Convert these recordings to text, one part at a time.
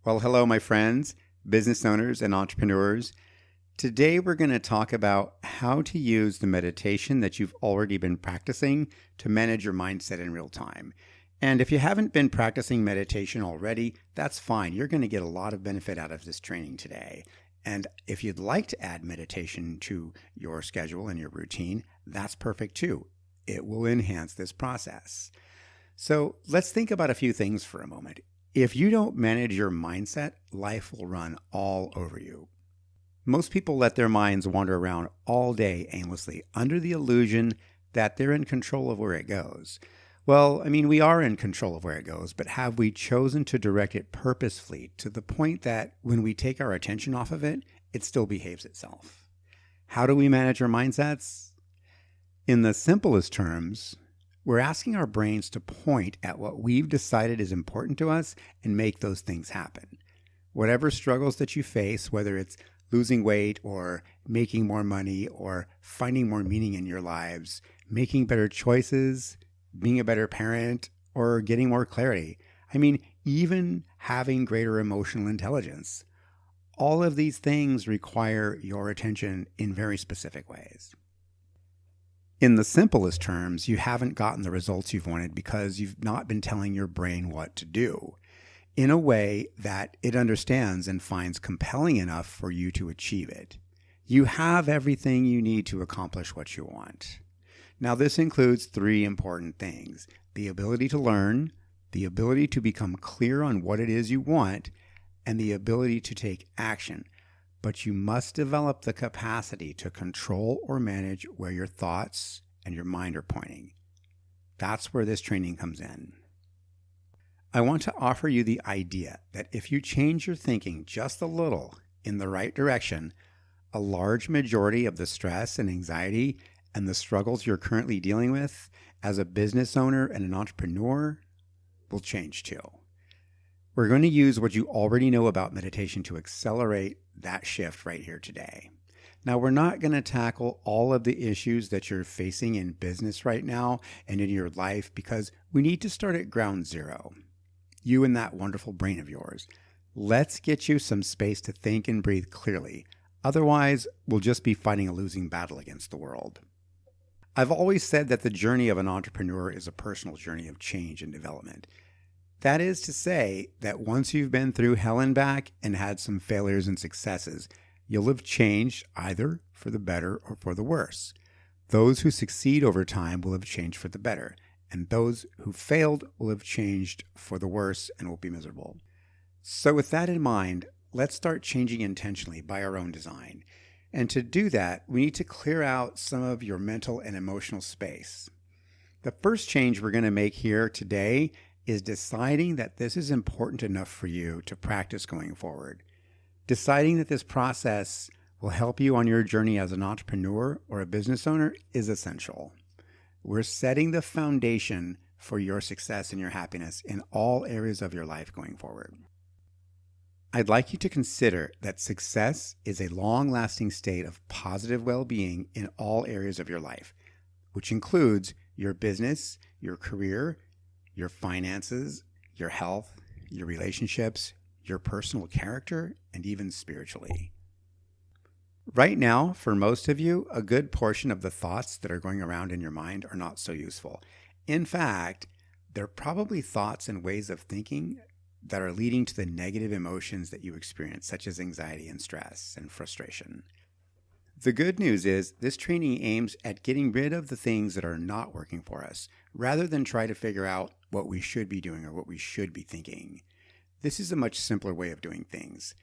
Well, hello, my friends, business owners, and entrepreneurs. Today, we're going to talk about how to use the meditation that you've already been practicing to manage your mindset in real time. And if you haven't been practicing meditation already, that's fine. You're going to get a lot of benefit out of this training today. And if you'd like to add meditation to your schedule and your routine, that's perfect too. It will enhance this process. So let's think about a few things for a moment. If you don't manage your mindset, life will run all over you. Most people let their minds wander around all day aimlessly under the illusion that they're in control of where it goes. Well, we are in control of where it goes, but have we chosen to direct it purposefully to the point that when we take our attention off of it, it still behaves itself? How do we manage our mindsets? In the simplest terms, we're asking our brains to point at what we've decided is important to us and make those things happen. Whatever struggles that you face, whether it's losing weight or making more money or finding more meaning in your lives, making better choices, being a better parent, or getting more clarity. Even having greater emotional intelligence. All of these things require your attention in very specific ways. In the simplest terms, you haven't gotten the results you've wanted because you've not been telling your brain what to do in a way that it understands and finds compelling enough for you to achieve it. You have everything you need to accomplish what you want. Now, this includes three important things: the ability to learn, the ability to become clear on what it is you want, and the ability to take action. But you must develop the capacity to control or manage where your thoughts and your mind are pointing. That's where this training comes in. I want to offer you the idea that if you change your thinking just a little in the right direction, a large majority of the stress and anxiety and the struggles you're currently dealing with as a business owner and an entrepreneur will change too. We're going to use what you already know about meditation to accelerate that shift right here today. Now, we're not going to tackle all of the issues that you're facing in business right now and in your life because we need to start at ground zero. You and that wonderful brain of yours. Let's get you some space to think and breathe clearly. Otherwise, we'll just be fighting a losing battle against the world. I've always said that the journey of an entrepreneur is a personal journey of change and development. That is to say that once you've been through hell and back and had some failures and successes, you'll have changed either for the better or for the worse. Those who succeed over time will have changed for the better, and those who failed will have changed for the worse and will be miserable. So with that in mind, let's start changing intentionally by our own design. And to do that, we need to clear out some of your mental and emotional space. The first change we're going to make here today is deciding that this is important enough for you to practice going forward. Deciding that this process will help you on your journey as an entrepreneur or a business owner is essential. We're setting the foundation for your success and your happiness in all areas of your life going forward. I'd like you to consider that success is a long-lasting state of positive well-being in all areas of your life, which includes your business, your career, your finances, your health, your relationships, your personal character, and even spiritually. Right now, for most of you, a good portion of the thoughts that are going around in your mind are not so useful. In fact, they're probably thoughts and ways of thinking that are leading to the negative emotions that you experience, such as anxiety and stress and frustration. The good news is this training aims at getting rid of the things that are not working for us, rather than try to figure out what we should be doing or what we should be thinking. This is a much simpler way of doing things.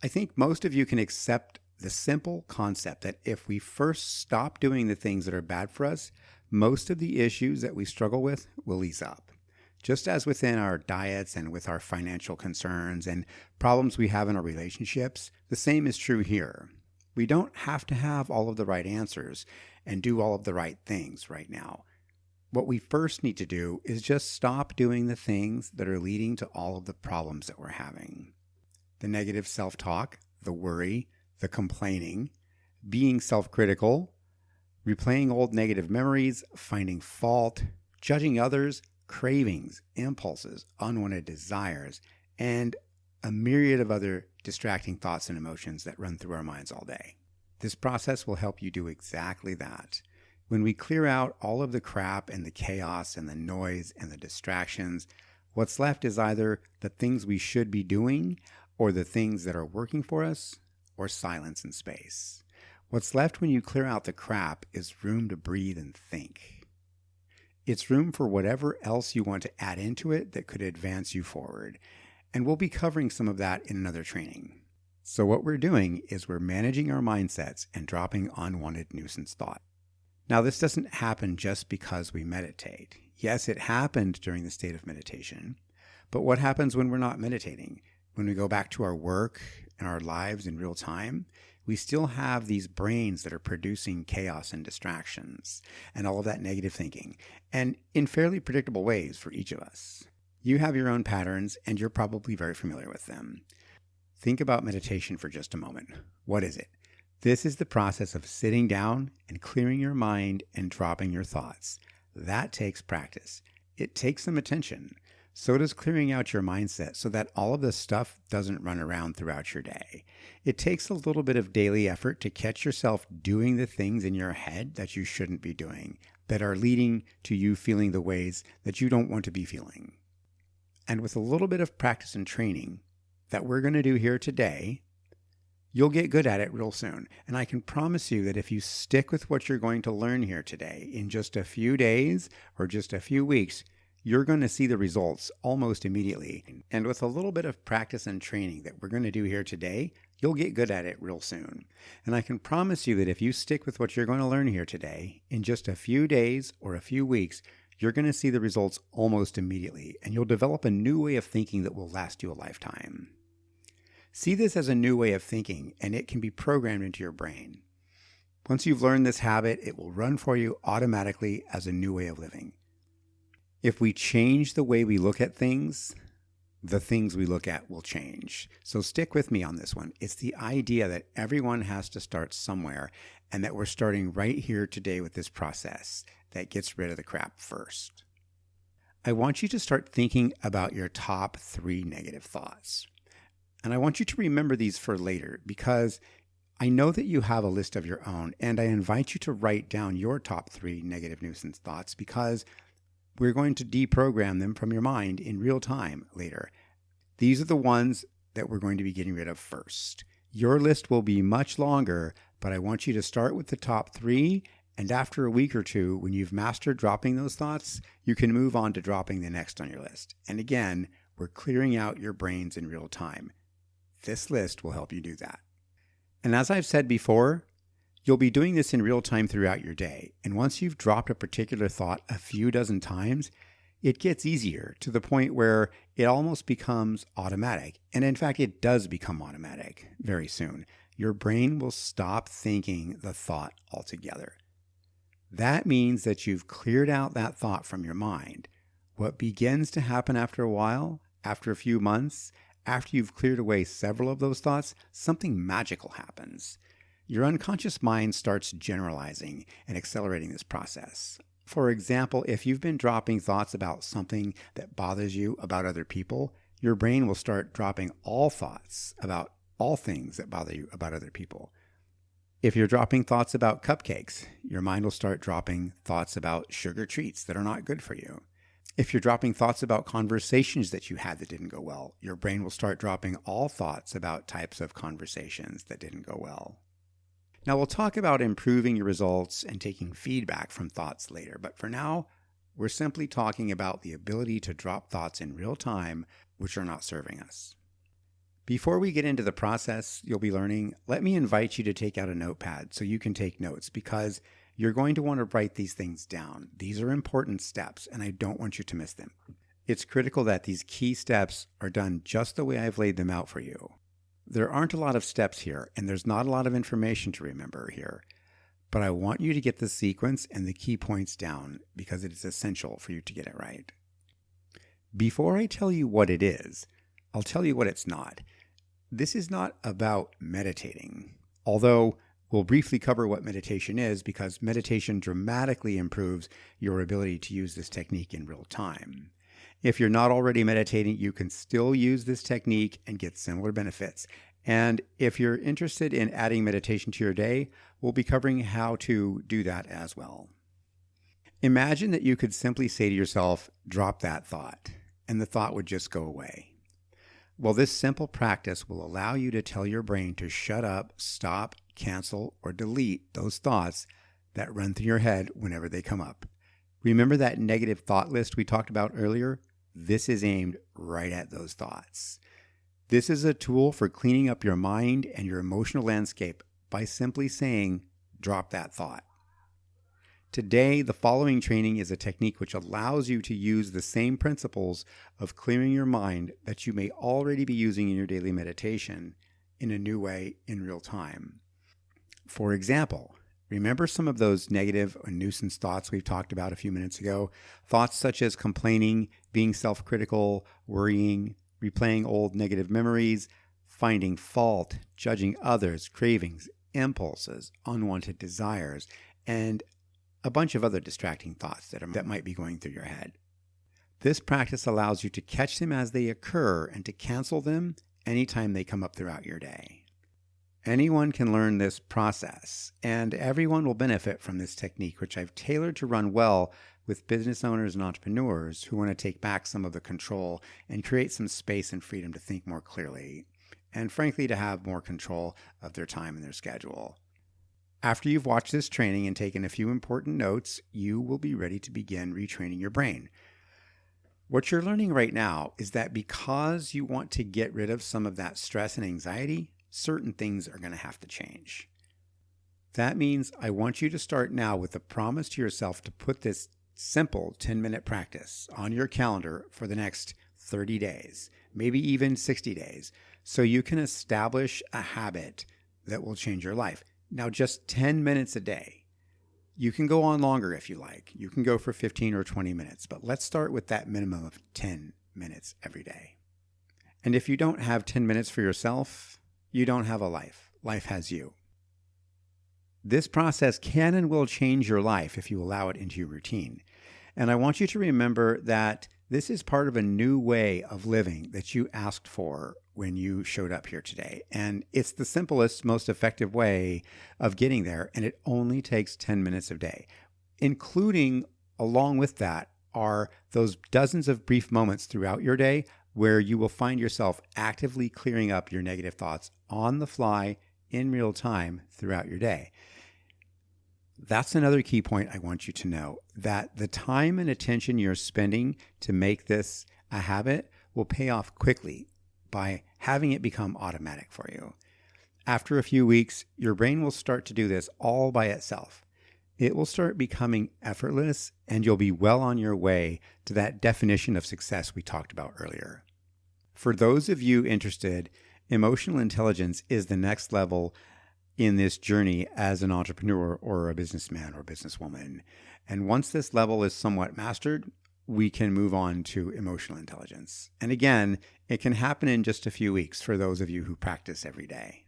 I think most of you can accept the simple concept that if we first stop doing the things that are bad for us, most of the issues that we struggle with will ease up. Just as within our diets and with our financial concerns and problems we have in our relationships, the same is true here. We don't have to have all of the right answers and do all of the right things right now. What we first need to do is just stop doing the things that are leading to all of the problems that we're having. The negative self-talk, the worry, the complaining, being self-critical, replaying old negative memories, finding fault, judging others, cravings, impulses, unwanted desires, and a myriad of other distracting thoughts and emotions that run through our minds all day. This process will help you do exactly that. When we clear out all of the crap and the chaos and the noise and the distractions, what's left is either the things we should be doing or the things that are working for us, or silence and space. What's left when you clear out the crap is room to breathe and think. It's room for whatever else you want to add into it that could advance you forward. And we'll be covering some of that in another training. So what we're doing is we're managing our mindsets and dropping unwanted nuisance thought. Now, this doesn't happen just because we meditate. Yes, it happened during the state of meditation. But what happens when we're not meditating? When we go back to our work and our lives in real time, we still have these brains that are producing chaos and distractions and all of that negative thinking, and in fairly predictable ways for each of us. You have your own patterns, and you're probably very familiar with them. Think about meditation for just a moment. What is it? This is the process of sitting down and clearing your mind and dropping your thoughts. That takes practice. It takes some attention. So does clearing out your mindset so that all of this stuff doesn't run around throughout your day. It takes a little bit of daily effort to catch yourself doing the things in your head that you shouldn't be doing, that are leading to you feeling the ways that you don't want to be feeling. And with a little bit of practice and training that we're going to do here today, you'll get good at it real soon. And I can promise you that if you stick with what you're going to learn here today, in just a few days or just a few weeks, you're going to see the results almost immediately. And with a little bit of practice and training that we're going to do here today, you'll get good at it real soon. And I can promise you that if you stick with what you're going to learn here today, in just a few days or a few weeks, you're going to see the results almost immediately, and you'll develop a new way of thinking that will last you a lifetime. See this as a new way of thinking, and it can be programmed into your brain. Once you've learned this habit, it will run for you automatically as a new way of living. If we change the way we look at things, the things we look at will change. So stick with me on this one. It's the idea that everyone has to start somewhere, and that we're starting right here today with this process that gets rid of the crap first. I want you to start thinking about your top 3 negative thoughts. And I want you to remember these for later, because I know that you have a list of your own, and I invite you to write down your top 3 negative nuisance thoughts, because we're going to deprogram them from your mind in real time later. These are the ones that we're going to be getting rid of first. Your list will be much longer, but I want you to start with the top 3, and after a week or two, when you've mastered dropping those thoughts, you can move on to dropping the next on your list. And again, we're clearing out your brains in real time. This list will help you do that. And as I've said before, you'll be doing this in real time throughout your day. And once you've dropped a particular thought a few dozen times, it gets easier to the point where it almost becomes automatic. And in fact, it does become automatic very soon. Your brain will stop thinking the thought altogether. That means that you've cleared out that thought from your mind. What begins to happen after a while, after a few months, after you've cleared away several of those thoughts, something magical happens. Your unconscious mind starts generalizing and accelerating this process. For example, if you've been dropping thoughts about something that bothers you about other people, your brain will start dropping all thoughts about all things that bother you about other people. If you're dropping thoughts about cupcakes, your mind will start dropping thoughts about sugar treats that are not good for you. If you're dropping thoughts about conversations that you had that didn't go well, your brain will start dropping all thoughts about types of conversations that didn't go well. Now, we'll talk about improving your results and taking feedback from thoughts later, but for now, we're simply talking about the ability to drop thoughts in real time which are not serving us. Before we get into the process you'll be learning, let me invite you to take out a notepad so you can take notes, because you're going to want to write these things down. These are important steps, and I don't want you to miss them. It's critical that these key steps are done just the way I've laid them out for you. There aren't a lot of steps here, and there's not a lot of information to remember here, but I want you to get the sequence and the key points down because it is essential for you to get it right. Before I tell you what it is, I'll tell you what it's not. This is not about meditating, although we'll briefly cover what meditation is, because meditation dramatically improves your ability to use this technique in real time. If you're not already meditating, you can still use this technique and get similar benefits. And if you're interested in adding meditation to your day, we'll be covering how to do that as well. Imagine that you could simply say to yourself, drop that thought, and the thought would just go away. Well, this simple practice will allow you to tell your brain to shut up, stop, cancel, or delete those thoughts that run through your head whenever they come up. Remember that negative thought list we talked about earlier? This is aimed right at those thoughts. This is a tool for cleaning up your mind and your emotional landscape by simply saying, drop that thought. Today, the following training is a technique which allows you to use the same principles of clearing your mind that you may already be using in your daily meditation in a new way in real time. For example, remember some of those negative or nuisance thoughts we've talked about a few minutes ago? Thoughts such as complaining, being self-critical, worrying, replaying old negative memories, finding fault, judging others, cravings, impulses, unwanted desires, and a bunch of other distracting thoughts that might be going through your head. This practice allows you to catch them as they occur and to cancel them anytime they come up throughout your day. Anyone can learn this process, and everyone will benefit from this technique, which I've tailored to run well with business owners and entrepreneurs who want to take back some of the control and create some space and freedom to think more clearly, and frankly, to have more control of their time and their schedule. After you've watched this training and taken a few important notes, you will be ready to begin retraining your brain. What you're learning right now is that because you want to get rid of some of that stress and anxiety, certain things are going to have to change. That means I want you to start now with a promise to yourself to put this simple 10-minute practice on your calendar for the next 30 days, maybe even 60 days, so you can establish a habit that will change your life. Now, just 10 minutes a day. You can go on longer if you like. You can go for 15 or 20 minutes, but let's start with that minimum of 10 minutes every day. And if you don't have 10 minutes for yourself, you don't have a life. Life has you. This process can and will change your life if you allow it into your routine. And I want you to remember that this is part of a new way of living that you asked for when you showed up here today. And it's the simplest, most effective way of getting there. And it only takes 10 minutes a day. Including, along with that, are those dozens of brief moments throughout your day where you will find yourself actively clearing up your negative thoughts on the fly in real time throughout your day. That's another key point I want you to know, that the time and attention you're spending to make this a habit will pay off quickly by having it become automatic for you. After a few weeks, your brain will start to do this all by itself. It will start becoming effortless, and you'll be well on your way to that definition of success we talked about earlier. For those of you interested, emotional intelligence is the next level in this journey as an entrepreneur or a businessman or businesswoman. And once this level is somewhat mastered, we can move on to emotional intelligence. And again, it can happen in just a few weeks for those of you who practice every day.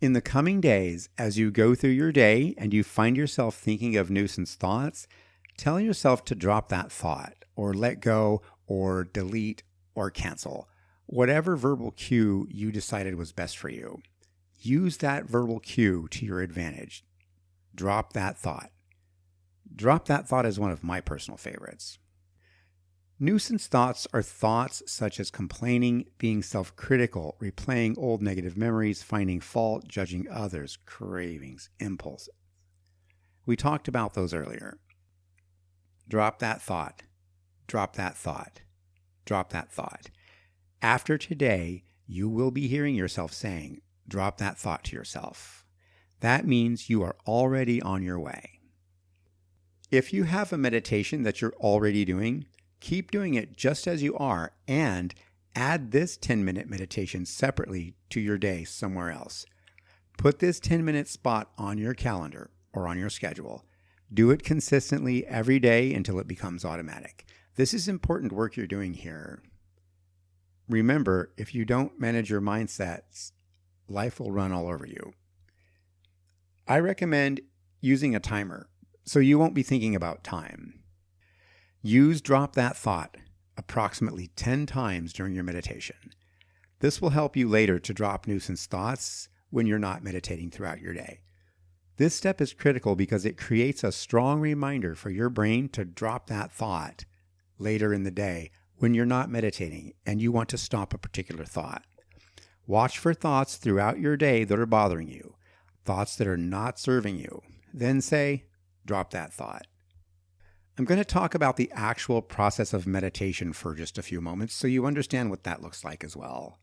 In the coming days, as you go through your day and you find yourself thinking of nuisance thoughts, tell yourself to drop that thought or let go or delete or cancel. Whatever verbal cue you decided was best for you. Use that verbal cue to your advantage. Drop that thought. Drop that thought is one of my personal favorites. Nuisance thoughts are thoughts such as complaining, being self-critical, replaying old negative memories, finding fault, judging others, cravings, impulses. We talked about those earlier. Drop that thought. Drop that thought. Drop that thought. After today, you will be hearing yourself saying, drop that thought to yourself. That means you are already on your way. If you have a meditation that you're already doing, keep doing it just as you are and add this 10-minute meditation separately to your day somewhere else. Put this 10-minute spot on your calendar or on your schedule. Do it consistently every day until it becomes automatic. This is important work you're doing here. Remember, if you don't manage your mindsets, life will run all over you. I recommend using a timer so you won't be thinking about time. Use drop that thought approximately 10 times during your meditation. This will help you later to drop nuisance thoughts when you're not meditating throughout your day. This step is critical because it creates a strong reminder for your brain to drop that thought later in the day when you're not meditating and you want to stop a particular thought. Watch for thoughts throughout your day that are bothering you, thoughts that are not serving you. Then say, drop that thought. I'm going to talk about the actual process of meditation for just a few moments so you understand what that looks like as well.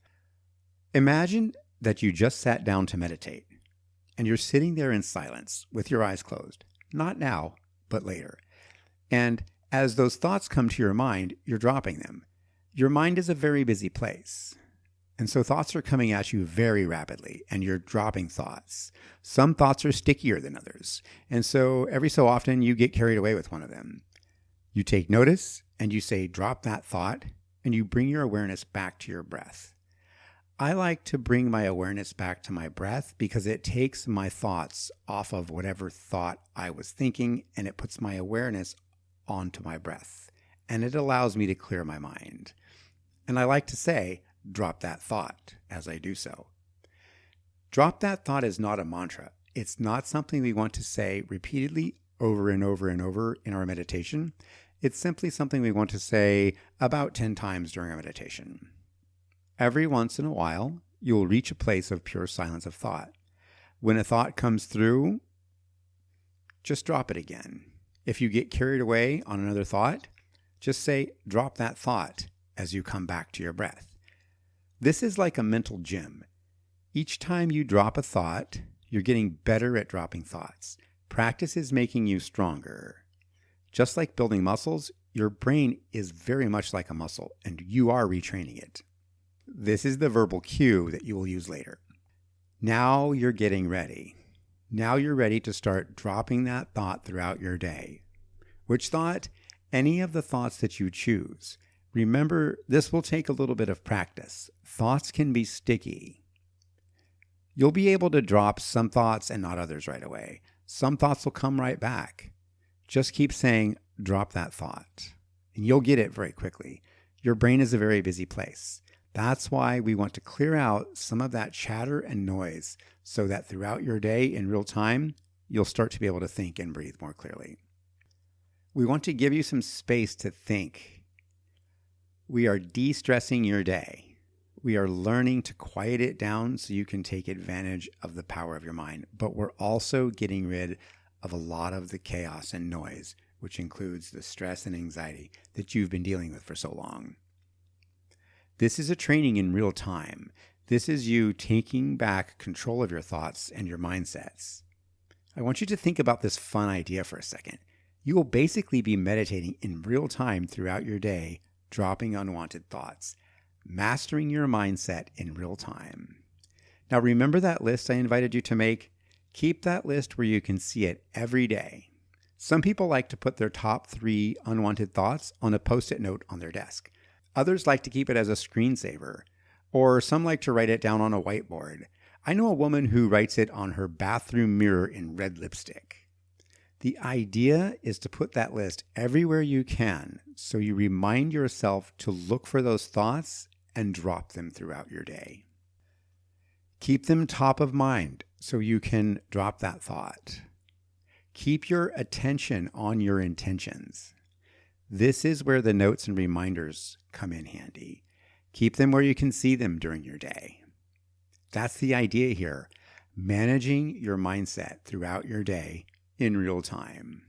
Imagine that you just sat down to meditate and you're sitting there in silence with your eyes closed. Not now, but later. And as those thoughts come to your mind, you're dropping them. Your mind is a very busy place. And so thoughts are coming at you very rapidly, and you're dropping thoughts. Some thoughts are stickier than others. And so every so often you get carried away with one of them. You take notice and you say, drop that thought, and you bring your awareness back to your breath. I like to bring my awareness back to my breath because it takes my thoughts off of whatever thought I was thinking, and it puts my awareness onto my breath. And it allows me to clear my mind. And I like to say, drop that thought as I do so. Drop that thought is not a mantra. It's not something we want to say repeatedly over and over and over in our meditation. It's simply something we want to say about 10 times during our meditation. Every once in a while, you will reach a place of pure silence of thought. When a thought comes through, just drop it again. If you get carried away on another thought, just say, drop that thought as you come back to your breath. This is like a mental gym. Each time you drop a thought, you're getting better at dropping thoughts. Practice is making you stronger. Just like building muscles, your brain is very much like a muscle, and you are retraining it. This is the verbal cue that you will use later. Now you're getting ready. Now you're ready to start dropping that thought throughout your day. Which thought? Any of the thoughts that you choose. Remember, this will take a little bit of practice. Thoughts can be sticky. You'll be able to drop some thoughts and not others right away. Some thoughts will come right back. Just keep saying, drop that thought, and you'll get it very quickly. Your brain is a very busy place. That's why we want to clear out some of that chatter and noise so that throughout your day in real time, you'll start to be able to think and breathe more clearly. We want to give you some space to think. We are de-stressing your day. We are learning to quiet it down so you can take advantage of the power of your mind. But we're also getting rid of a lot of the chaos and noise, which includes the stress and anxiety that you've been dealing with for so long. This is a training in real time. This is you taking back control of your thoughts and your mindsets. I want you to think about this fun idea for a second. You will basically be meditating in real time throughout your day, dropping unwanted thoughts, mastering your mindset in real time. Now remember that list I invited you to make? Keep that list where you can see it every day. Some people like to put their top 3 unwanted thoughts on a Post-it note on their desk. Others like to keep it as a screensaver, or some like to write it down on a whiteboard. I know a woman who writes it on her bathroom mirror in red lipstick. The idea is to put that list everywhere you can so you remind yourself to look for those thoughts and drop them throughout your day. Keep them top of mind so you can drop that thought. Keep your attention on your intentions. This is where the notes and reminders come in handy. Keep them where you can see them during your day. That's the idea here, managing your mindset throughout your day in real time.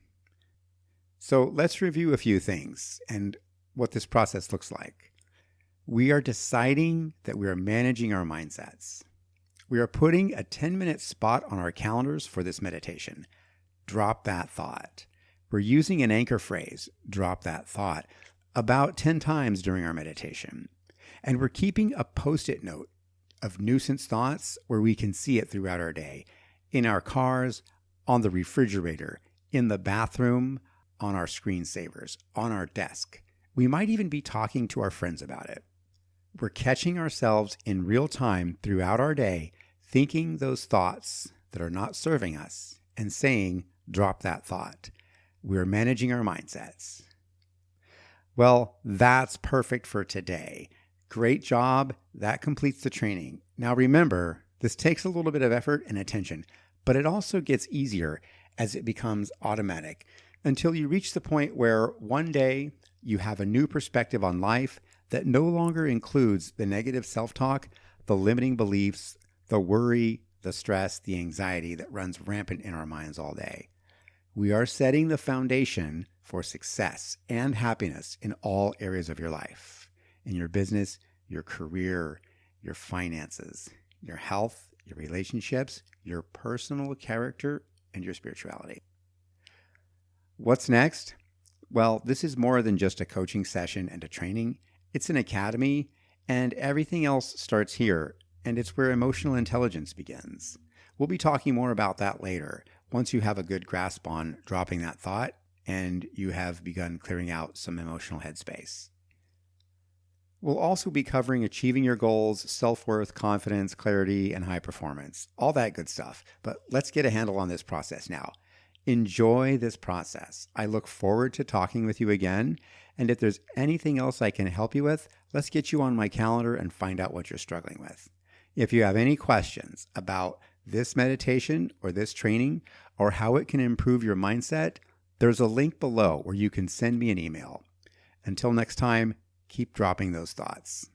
So let's review a few things and what this process looks like. We are deciding that we are managing our mindsets. We are putting a 10-minute spot on our calendars for this meditation. Drop that thought. We're using an anchor phrase, drop that thought, about 10 times during our meditation. And we're keeping a Post-it note of nuisance thoughts where we can see it throughout our day. In our cars, on the refrigerator, in the bathroom, on our screensavers, on our desk. We might even be talking to our friends about it. We're catching ourselves in real time throughout our day, thinking those thoughts that are not serving us and saying, drop that thought. We're managing our mindsets. Well, that's perfect for today. Great job. That completes the training. Now remember, this takes a little bit of effort and attention, but it also gets easier as it becomes automatic until you reach the point where one day you have a new perspective on life that no longer includes the negative self-talk, the limiting beliefs, the worry, the stress, the anxiety that runs rampant in our minds all day. We are setting the foundation for success and happiness in all areas of your life, in your business, your career, your finances, your health, your relationships, your personal character, and your spirituality. What's next? Well, this is more than just a coaching session and a training. It's an academy, and everything else starts here, and it's where emotional intelligence begins. We'll be talking more about that later, once you have a good grasp on dropping that thought and you have begun clearing out some emotional headspace. We'll also be covering achieving your goals, self-worth, confidence, clarity, and high performance. All that good stuff. But let's get a handle on this process now. Enjoy this process. I look forward to talking with you again. And if there's anything else I can help you with, let's get you on my calendar and find out what you're struggling with. If you have any questions about this meditation or this training or how it can improve your mindset, there's a link below where you can send me an email. Until next time, keep dropping those thoughts.